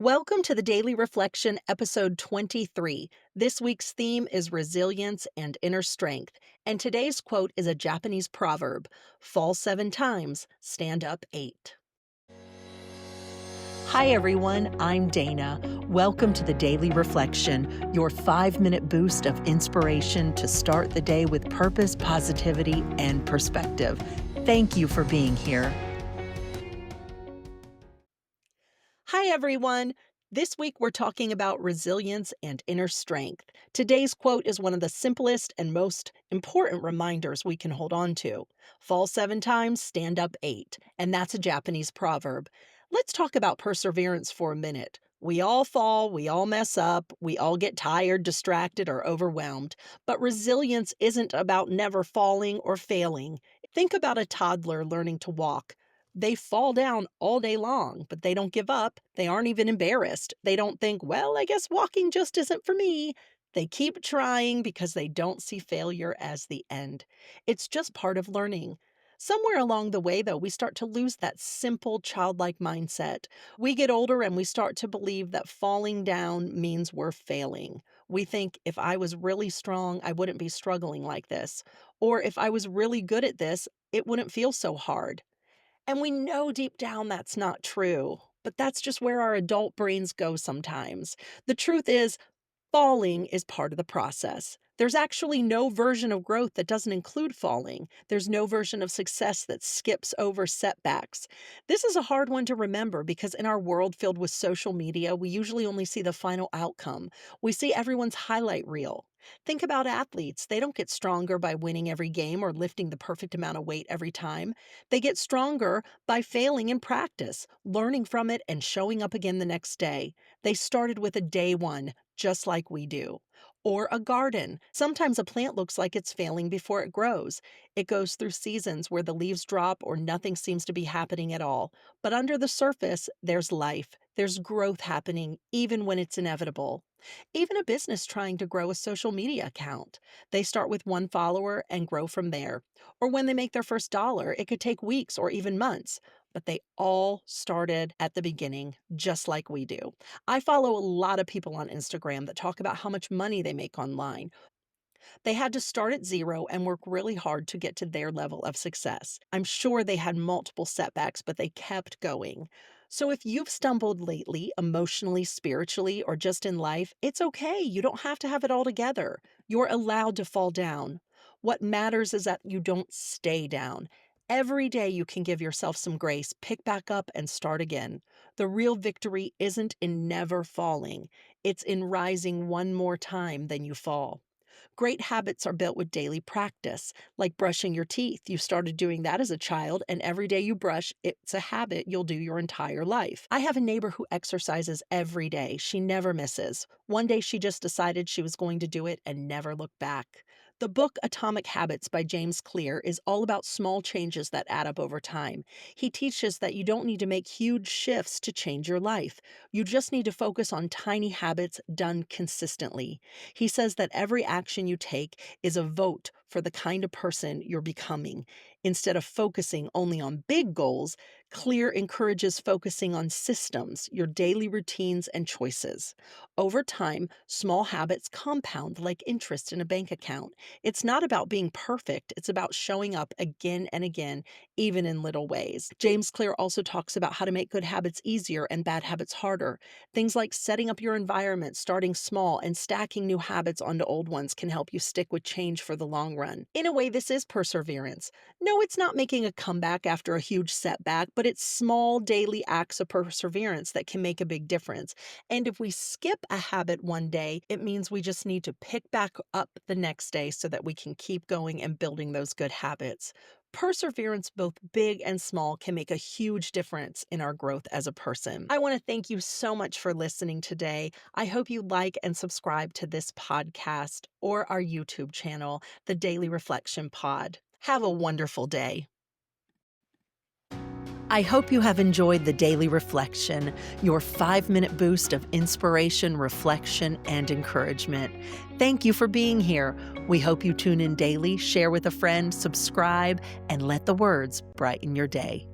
Welcome to the Daily Reflection, episode 23. This week's theme is resilience and inner strength, and today's quote is a Japanese proverb: fall 7 times, stand up 8. Hi, everyone. I'm Dana. Welcome to the Daily Reflection, your 5-minute boost of inspiration to start the day with purpose, positivity, and perspective. Thank you for being here. Hi, everyone. This week we're talking about resilience and inner strength. Today's quote is one of the simplest and most important reminders we can hold on to. Fall 7 times, stand up 8. And that's a Japanese proverb. Let's talk about perseverance for a minute. We all fall, we all mess up, we all get tired, distracted, or overwhelmed. But resilience isn't about never falling or failing. Think about a toddler learning to walk. They fall down all day long, but they don't give up. They aren't even embarrassed. They don't think, well, I guess walking just isn't for me. They keep trying because they don't see failure as the end. It's just part of learning. Somewhere along the way, though, we start to lose that simple childlike mindset. We get older and we start to believe that falling down means we're failing. We think if I was really strong, I wouldn't be struggling like this. Or if I was really good at this, it wouldn't feel so hard. And we know deep down that's not true, but that's just where our adult brains go sometimes. The truth is, falling is part of the process. There's actually no version of growth that doesn't include falling. There's no version of success that skips over setbacks. This is a hard one to remember because in our world filled with social media, we usually only see the final outcome. We see everyone's highlight reel. Think about athletes. They don't get stronger by winning every game or lifting the perfect amount of weight every time. They get stronger by failing in practice, learning from it, and showing up again the next day. They started with a day one, just like we do. Or a garden. Sometimes a plant looks like it's failing before it grows. It goes through seasons where the leaves drop or nothing seems to be happening at all. But under the surface, there's life. There's growth happening, even when it's inevitable. Even a business trying to grow a social media account. They start with one follower and grow from there. Or when they make their first dollar, it could take weeks or even months. But they all started at the beginning, just like we do. I follow a lot of people on Instagram that talk about how much money they make online. They had to start at zero and work really hard to get to their level of success. I'm sure they had multiple setbacks, but they kept going. So if you've stumbled lately, emotionally, spiritually, or just in life, it's okay. You don't have to have it all together. You're allowed to fall down. What matters is that you don't stay down. Every day you can give yourself some grace, pick back up, and start again. The real victory isn't in never falling. It's in rising one more time than you fall. Great habits are built with daily practice, like brushing your teeth. You started doing that as a child, and every day you brush, it's a habit you'll do your entire life. I have a neighbor who exercises every day. She never misses. One day she just decided she was going to do it and never looked back. The book Atomic Habits by James Clear is all about small changes that add up over time. He teaches that you don't need to make huge shifts to change your life. You just need to focus on tiny habits done consistently. He says that every action you take is a vote for the kind of person you're becoming. Instead of focusing only on big goals, Clear encourages focusing on systems, your daily routines, and choices. Over time, small habits compound like interest in a bank account. It's not about being perfect, it's about showing up again and again, even in little ways. James Clear also talks about how to make good habits easier and bad habits harder. Things like setting up your environment, starting small, and stacking new habits onto old ones can help you stick with change for the long run. In a way, this is perseverance. No, it's not making a comeback after a huge setback, but it's small daily acts of perseverance that can make a big difference. And if we skip a habit one day, it means we just need to pick back up the next day so that we can keep going and building those good habits. Perseverance, both big and small, can make a huge difference in our growth as a person. I want to thank you so much for listening today. I hope you like and subscribe to this podcast or our YouTube channel, The Daily Reflection Pod. Have a wonderful day. I hope you have enjoyed the Daily Reflection, your 5-minute boost of inspiration, reflection, and encouragement. Thank you for being here. We hope you tune in daily, share with a friend, subscribe, and let the words brighten your day.